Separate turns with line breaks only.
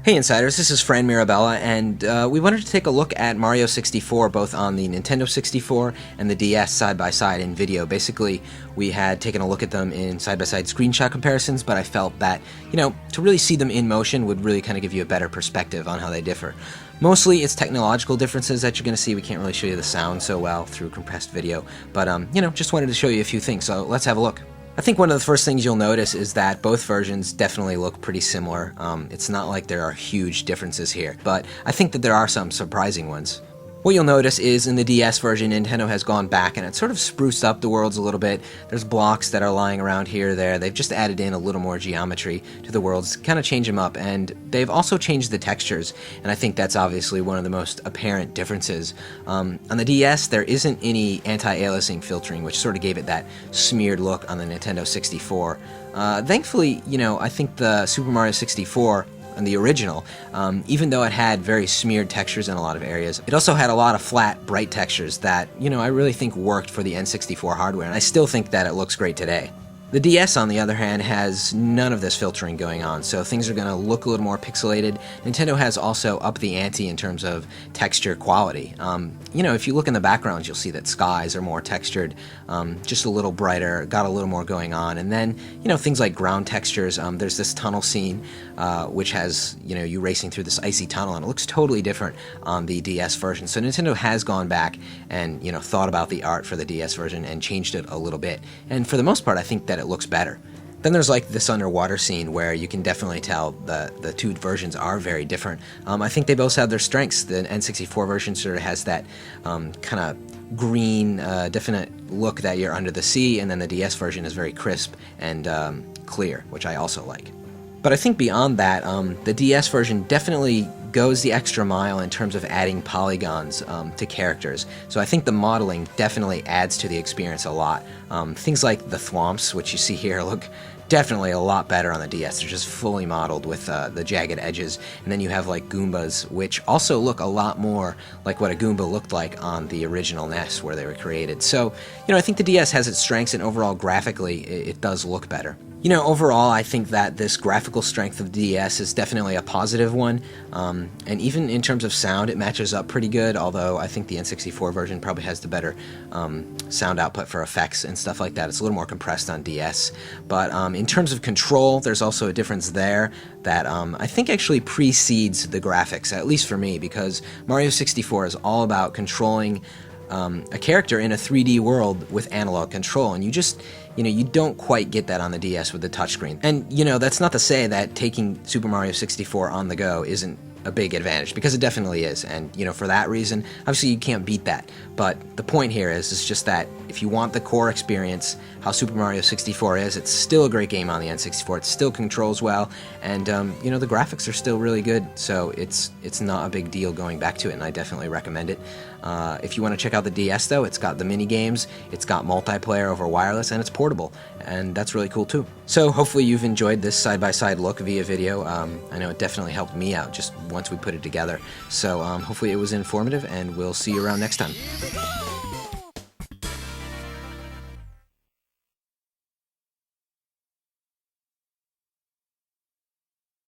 Hey Insiders, this is Fran Mirabella, and we wanted to take a look at Mario 64 both on the Nintendo 64 and the DS side by side in video. Basically, we had taken a look at them in side by side screenshot comparisons, but I felt that, to really see them in motion would really kind of give you a better perspective on how they differ. Mostly it's technological differences that you're going to see. We can't really show you the sound so well through compressed video, but just wanted to show you a few things, so let's have a look. I think one of the first things you'll notice is that both versions definitely look pretty similar. It's not like there are huge differences here, but I think that there are some surprising ones. What you'll notice is in the DS version, Nintendo has gone back and it's sort of spruced up the worlds a little bit. There's blocks that are lying around here or there. They've just added in a little more geometry to the worlds, kind of change them up, and they've also changed the textures, and I think that's obviously one of the most apparent differences. On the DS, there isn't any anti-aliasing filtering, which sort of gave it that smeared look on the Nintendo 64. Thankfully, I think the Super Mario 64 and the original, even though it had very smeared textures in a lot of areas, it also had a lot of flat, bright textures that, I really think worked for the N64 hardware, and I still think that it looks great today. The DS, on the other hand, has none of this filtering going on, so things are going to look a little more pixelated. Nintendo has also upped the ante in terms of texture quality. If you look in the backgrounds, you'll see that skies are more textured, just a little brighter, got a little more going on. And then, things like ground textures. There's this tunnel scene, which has, you racing through this icy tunnel, and it looks totally different on the DS version. So Nintendo has gone back and, thought about the art for the DS version and changed it a little bit. And for the most part, I think that it looks better. Then there's like this underwater scene where you can definitely tell the two versions are very different. I think they both have their strengths. The N64 version sort of has that kind of green, definite look that you're under the sea, and then the DS version is very crisp and clear, which I also like. But I think beyond that, the DS version definitely goes the extra mile in terms of adding polygons to characters. So I think the modeling definitely adds to the experience a lot. Things like the thwomps, which you see here, look definitely a lot better on the DS. They're just fully modeled with the jagged edges. And then you have like Goombas, which also look a lot more like what a Goomba looked like on the original NES where they were created. So, I think the DS has its strengths, and overall graphically it does look better. Overall, I think that this graphical strength of the DS is definitely a positive one, and even in terms of sound, it matches up pretty good, although I think the N64 version probably has the better sound output for effects and stuff like that. It's a little more compressed on DS, but in terms of control, there's also a difference there that I think actually precedes the graphics, at least for me, because Mario 64 is all about controlling a character in a 3D world with analog control, and you just, you don't quite get that on the DS with the touchscreen. And, that's not to say that taking Super Mario 64 on the go isn't a big advantage, because it definitely is, and for that reason, obviously you can't beat that. But the point here is just that if you want the core experience, how Super Mario 64 is, it's still a great game on the N64. It still controls well, and the graphics are still really good. So it's not a big deal going back to it, and I definitely recommend it. If you want to check out the DS though, it's got the mini games, it's got multiplayer over wireless, and it's portable, and that's really cool too. So hopefully you've enjoyed this side-by-side look via video. I know it definitely helped me out just once we put it together. So hopefully it was informative, and we'll see you around next time.